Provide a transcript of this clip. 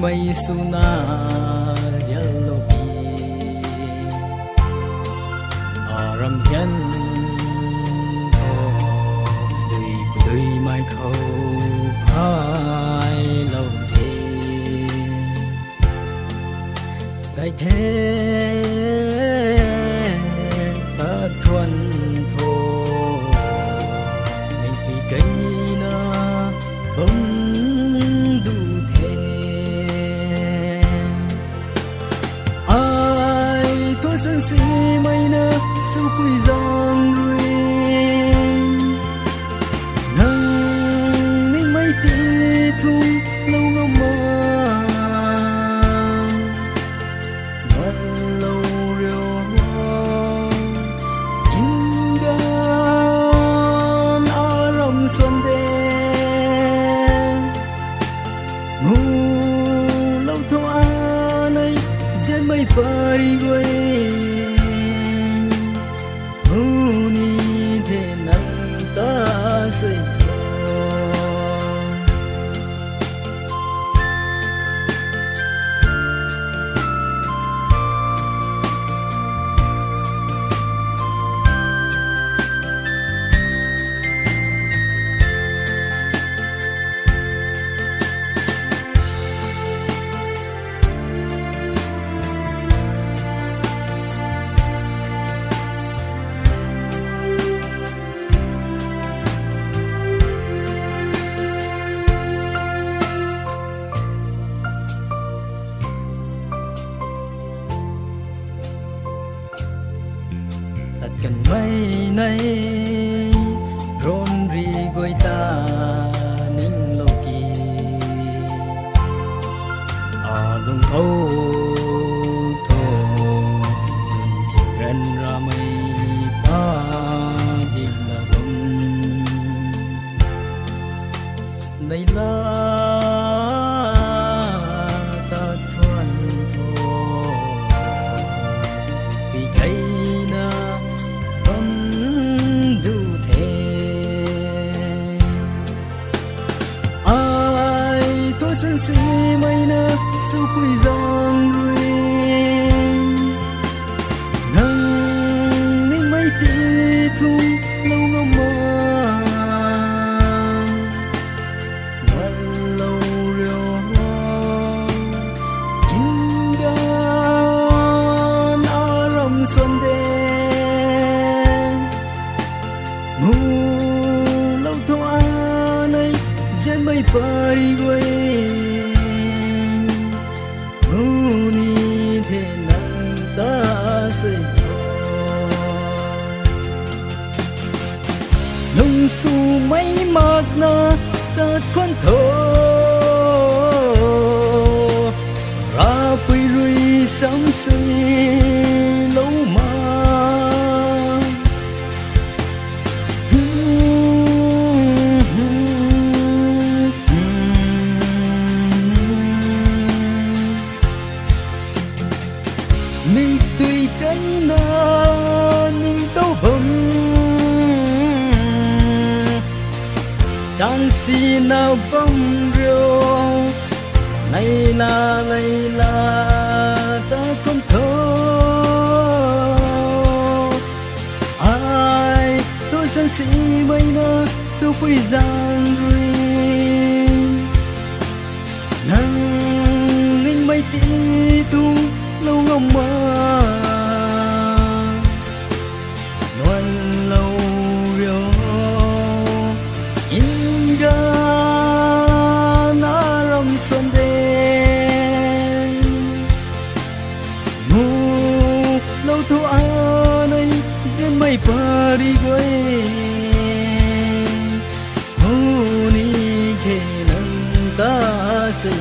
mai suna yello bi aram yen tho dui mai khâu phai lâu thế đại thế ta thuần thô mình tùy cây na bông đủ thế ai tôi dân si mây na su quy giang ruồi nang mình mây tì thung lâu ngom mà lâu riêu in gan aram xuân đê ngu lâu thô anay diễn mây phai quay ni thế nắng ta soi tắt gần mây này rôn ri goi ta ninh lâu kỳ lung thâu thô dần dần ren ra mây ba đi là bông đây là ta thuần thô thì cây na đủ thế ai tôi dân si mây na su quy giang ruồi nang ninh mây tì thung lâu ngom mà lâu riêu in gan aram xuân đê ngu lâu thô anay diễn mây phai quay ni thế nắng ta soi lung su mấy mạc na ta khoan thô ra quy rui sắm suy lâu mà mi tùy cây na ninh tâu bầm chẳng si nào bông rêu này là ta không thô ai tôi dân si mây na su quy giang ruồi nang ninh mây tì tung lâu ngom mà loan lâu riêu in gan aram xuân đê ngu lâu thô anay diễn mây phai đi quay ni thế nắng ta soi